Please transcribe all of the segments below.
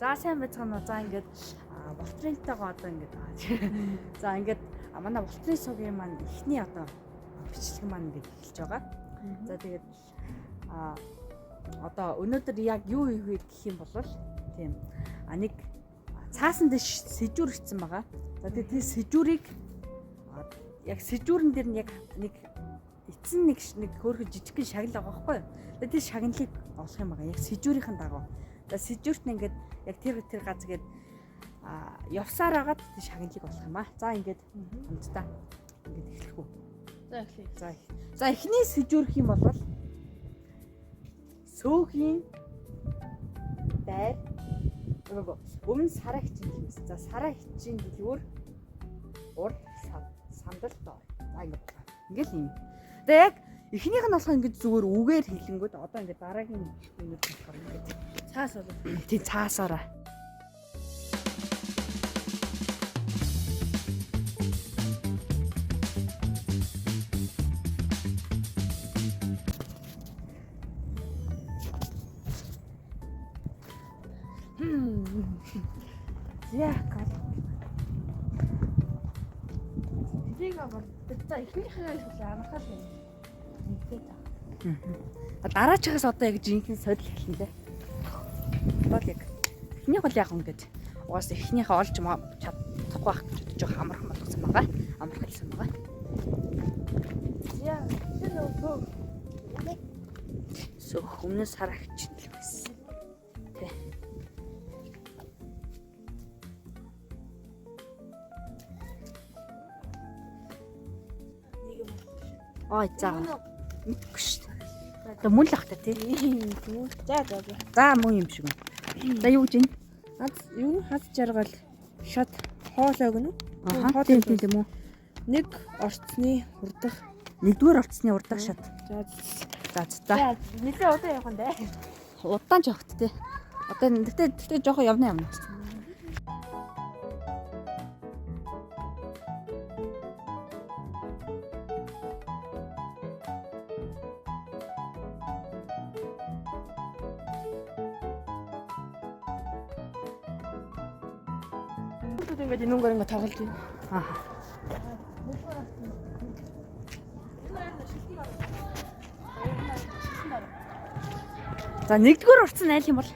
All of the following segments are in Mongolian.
За сайн байцгаана уу. За ингээд болтрынтайгаа одоо ингээд за ингээд манай болтрын сувгийн маань эхний одоо бичлэг маань ингээд эхэлж байгаа. За тэгээд одоо өнөөдөр яг юу хийх вэ гэх юм бол тийм нэг цаасан дээр сэжүүр хийсэн байгаа. За тэгээд тэр сэжүүрийг яг сэжүүрэн дээр нь яг нэг эцэн нэг хөөрхөн жижигхэн шагнал байгаа байхгүй юу. Тэгээд тэр шагналыг олох юм байгаа. Яг сэжүүрийн дагуу. За сэжүүрт нь ингээд яг тэр газ гээд явсаар агаад тэр шагналыг олох юм аа. За ингээд хамтдаа ингээд эхлэх үү. За эхлэе. За эхний сэжүүрх юм бол сөөхийн байр өмнө сараа хичээн гэсэн. За сараа хичээн дэлгүүр урд сандал доор. За ингээд юм. Тэгээ яг эхнийх нь болохоор ингээд зүгээр үгээр хэлэнгүүд одоо ингээд дараагийн үнээр болохоор ингээд цаас болов. Тийм цаасаараа. Яа гал. Тэрийг бол за эхнийхээ хэлээ амархал юм. Дараачихаас одоо яг жинхэнэ содил хэлнэ лээ. Бол яг эхнийх бол яг ингээд угаас эхнийхээ олж чадахгүй байх гэж бодож байгаа амархан болгосон байгаа. Амархалсан байгаа. Яа, тэр нөө сөөх өмнө сараа хичээл байсан. Тэ. Ой заа. Мэдгүй шүү дээ. Одоо мөн л ах та тий. За мөн юм шиг юм. За юу гэж юм? юу хаз жаргал шат хоол өгнө үү? Хоол тийм үү? Нэг орцны урдах, нэгдүгээр орцны урдах шат. За. Нэлээ удаан явах нь дээ. Удаан жоохт тий. Одоо тэгтээ жоохон явна. Ингээд энүүгээр ингээд тоглож байна. За нэгдүгээр урдсан айл юм бол.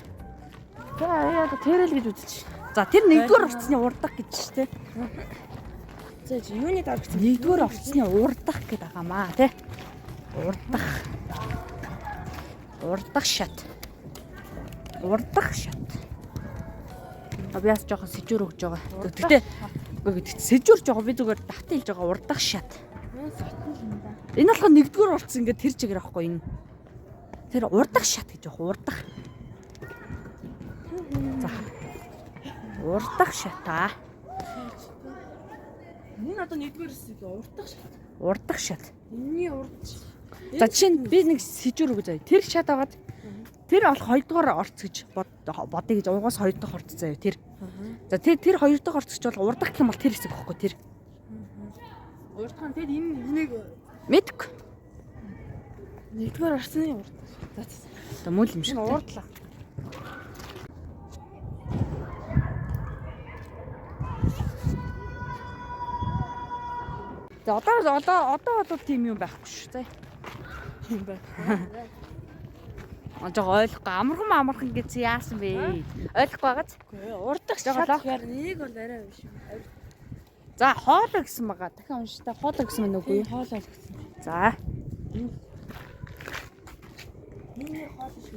За яа тэрэл гэж үзэж. За тэр нэгдүгээр урдсны урдах гэж тий. За юуны дараа гэсэн. Нэгдүгээр урдсны урдах гэдэг байгаамаа тий. Урдах шат. Обяас жоохон сэжүүр өгж байгаа. Тэгтээ сэжүүр жоохон би зүгээр давтан хэлж байгаа урдах шат. Энэ болохоор нэгдүгээр урдсан ингээд тэр чигээр авахгүй энэ. Тэр урдах шат гэж байгаа урдах. За. Урдах шатаа. Энэ одоо нэгдүгээр хэсэг урдах шат. Энийний урд. За жишээ нь би нэг сэжүүр өгж байгаа. Тэр шат аваад тэр бол 2 дугаар орц гэж бодъё гэж угаас 2 дахь орц заяа тэр. За тэр 2 дахь орц гэж бол урдах гэх юм бол тэр хэсэг байхгүй тэр. Урдах нь тэр энийг мэдгүй. Нэгдүгээр орцны урд. За мөн юм шиг. Урдлаа. За одоо бол тийм юм байхгүй шүү. За. Тийм байх. Жог ойлгохгүй амархан гэж яасан бэ? Ойлгохгүй байгааз. Урдах шат гэхээр нэг бол арай биш. За хоолой гэсэн байгаа. Дахин унштай хоолой гэсэн мэн үгүй. Хоолой гэсэн. За. Миний хоолой шүү.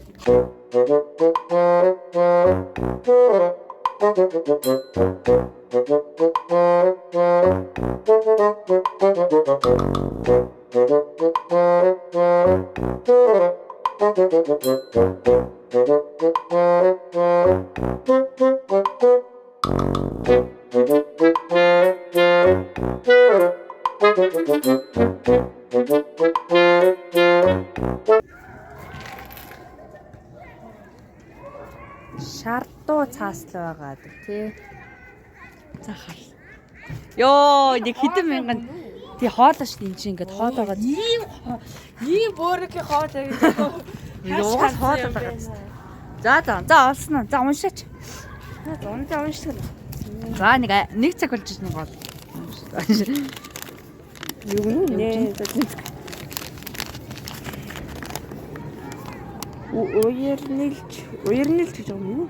Шардуу цааслаа байгаа тий. За хай. Йоо, нэг хэдэн мянган тий хоолоо шүү дээ чинь ингээд хоол байгаа. Ийм бөөрөгийн хоолой гэж. Угаас хоолоо байгаа. За олсон уу? За уншаач. Унтаа уншдаг л. За нэг цаг болж нэг бол. Юу нэ? Уярнэлж гэж юм уу?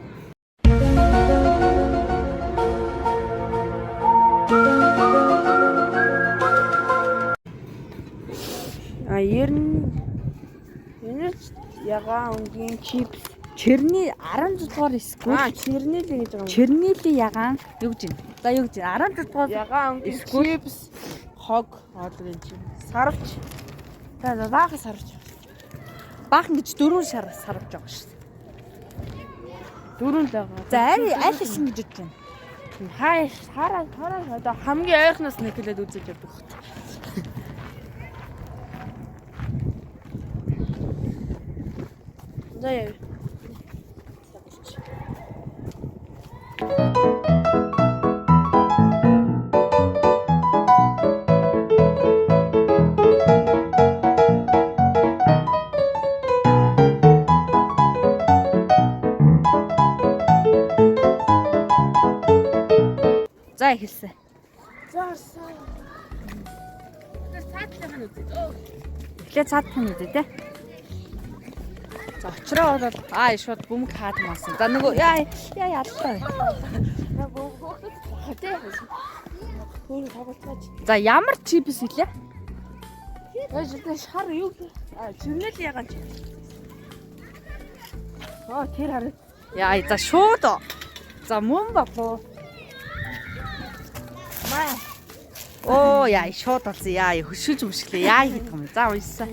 Энэч ягаан өнгийн чипс. Черний 16 дугаар эсвэл Чернэл гэж байгаа юм. чернилийн ягаан юу гэж байна? За юу гэж байна? 16 дугаар Ягаан өнгийн чипс, хог, оолын чим. Сарвч. За баахан сарвч. баахан гэж 4 сар сарвж байгаа шүү дээ. Дөрөв л байгаа. За аль хэлсэн гэж бодож байна? Хараа одоо хамгийн ойрхоноос нэг хэлээд үзэж явдаг хөт. За яа. За эхэлсэн. Заарсан. Тэр цаатлын үзээ. Эхлээ цаадах нь үү те. За очроо болоод шууд бөмбөг хаадмаасан. За нөгөө яа яллаа. Хатаа. Хөөе тоглож. За ямар чипс хэлээ? Шар юу? Чернэл ягаан чи. Тэр хараа. Яа за шууд. За мөн болоо. Маа. Яа шууд болсон. Яа хөшөж мөшглээ. Яа хийх юм. За уйсан.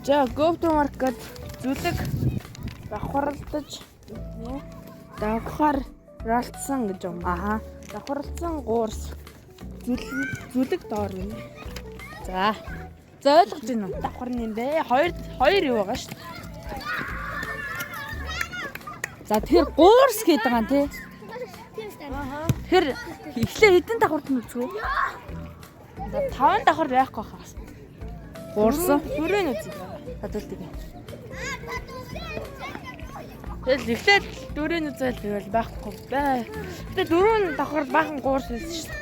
За GoTo Market зүлэг давхарлаж давхарлалцсан гэж юм. Давхарлалцсан гуурс зүлэг доор байна. За ойлгож байна уу? Давхарны бэ? Хоёр юу байгаа шүү дээ. За тэр гуурс гэдэг байгаа тий. Тэр эхлээ хэдэн давхарт нь үзгөө? За 5 давхар байхгүй хаас. Гуурс Бүрэн үзье. хадуулдаг. Тэгэл эхлээд дөрөв үзэл тэгэл байхгүй бай. Гэтэ дөрөв давхар баахан гуурс байсан шүү дээ.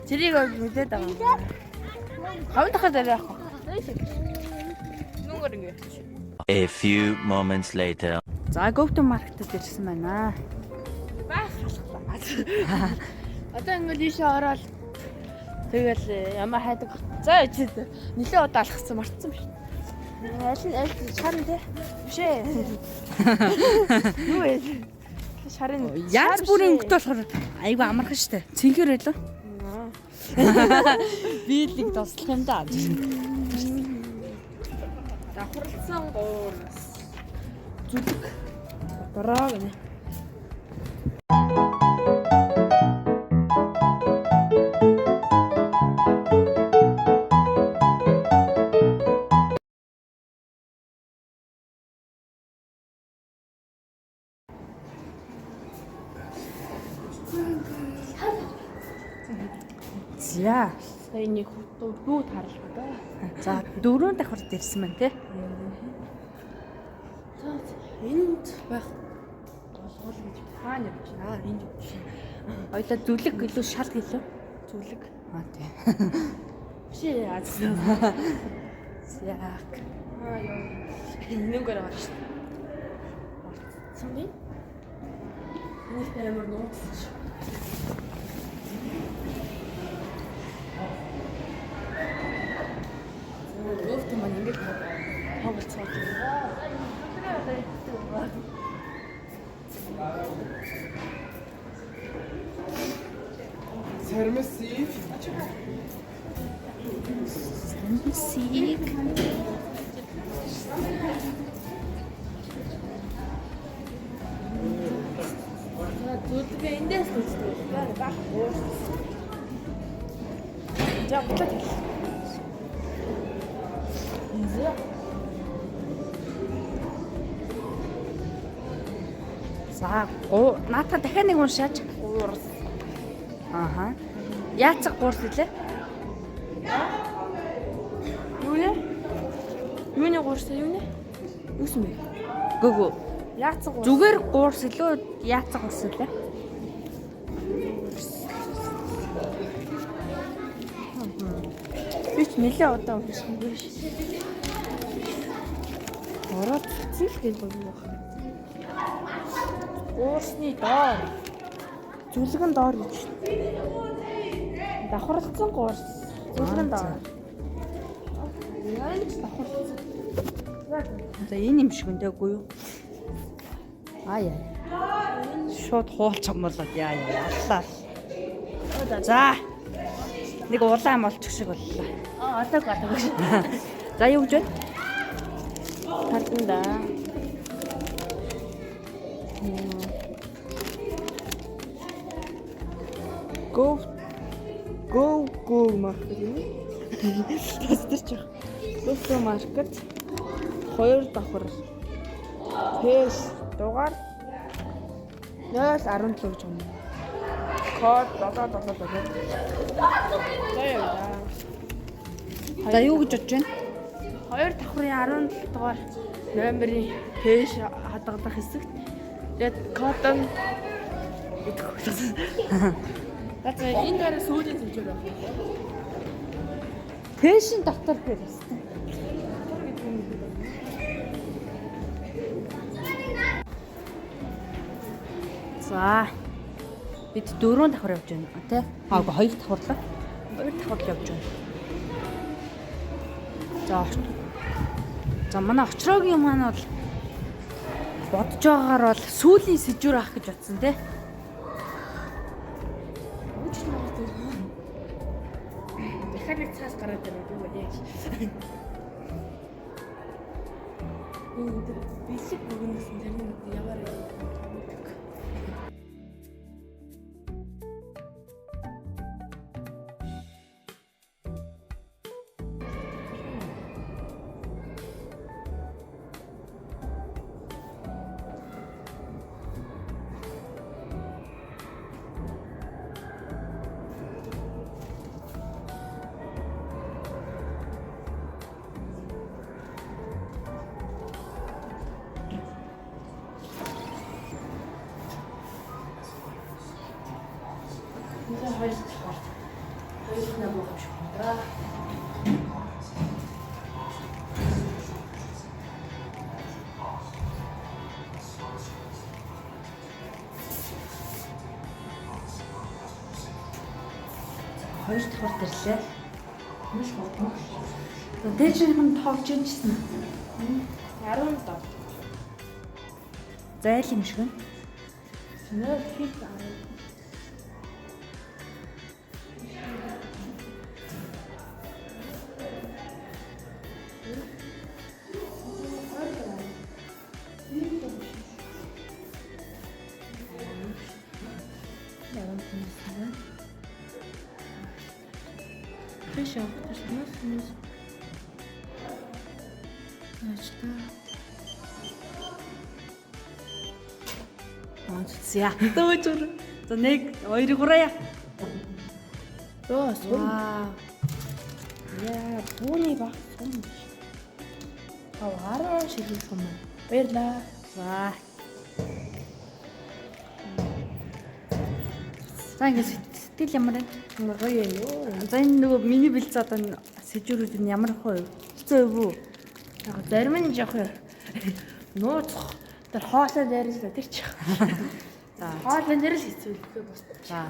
Тэрийг мэдээд байгаа юм. 5 давхар дээр байхгүй. Нүгэр ингэ. A few moments later. За GoTo Market-д ирсэн байна. Бас халахлаа. Одоо ингэ ийшээ ороод тэгэл ямар хайдаг. За нилээ удаа алхсан мартсан биш. Аль шарын те? Биш ээ. Юу вэ? Шарын Янз бүрийн өнгөтэй болохоор айгүй амархан штэ. Цэнхэр байлаа. Би л тослох юм да. давхарлсан гуурс. Зүлэг. Бороо гэнэ. За Сая нэг дүү тарлах да. за 4 давхарт ирсэн байна тий. Энд байх болгоол гэж хаана явж байна? Энд явж байна. Хоёлаа зүлэг илүү шал гэлөө. Зүлэг. Тий. Биш ээ. Яг. Нүгэр аваад шүү. Цамби. Энийг ямар нууцсан шүү. Өвт маань ингэж тоглолцоод байна. Сэрмэсийг Сик. Зүлгээ эндээс үздэг байна. Баг уус. За буцаад хэл. За наата дахиад нэг уншаач. Уурс. Яацэг гуурс хэлээ? Юу нэ? Юуны гуурс юу нэ? Юусэн бэ? Гүгүү. Яацсан гоо. Зүгээр гуурс илүү яацсан гуурс үлээ. Би ч нэлээ удаан уншсан биш. Ороод цэцэл гэж байна. Уусны доор. Зүлгэн доор гэж. Давхарлцсан гуурс. Зүлгэн доор. Яаж давхарлцсан? За энэ юм шиг өндөөгүй юу? Яа. Шууд хуулч юм болоод яа аллаа. За. Нэг улаан болчих шиг боллоо. Атаг. За юу гэж байна? Хатанда. Go market юм. Тасдэрч байна. Go market 2 давхар. Пэс дугаар 0.17 гэж байна. Код 7777. За юу гэж бодож байна? 2 давхрын 17 дугаар номерын пэш хадгалах хэсэгт тэгээд код нь За энэ дараа сүүлийн тэмцээр байна. Пэшин доктор дээр хэвчээ. За. Бид 4 давхар явж байна тий. Аагүй 2 давхарлаа. 2 давхар явж байна. За манай очроогийн маань бол бодож байгаагаар бол сүүлийн сэжүүр авах гэж бодсон тий. Дахиад нэг цаас гараад ирэх юм байна. Энэ бэлэг бүгнээс тэрний ямар юм. Хоёр давхар тэрлээ. Маш бодно. Дээшийнхэн тоогч ижсэн. 10 доо. Зайл юм шиг байна. Нэр хит 10. Пэш авах гэж За. Дөөжөр. За 1 2 3 Оо, сум. Вау. Яа, бууны баг сум. Аваараа шилжих юм. Баярлаа. За. За ингэ сэтгэл ямар байна? Гоё юу. За энэ нөгөө миний бэлц одоо сэжүүрүүд нь ямар хөө хэцүү юу? Яг зарим нь жоох нууцх тэр хоолой дээрээс тэр чих. За. Хоолой дээр л хэцүү л бос. За.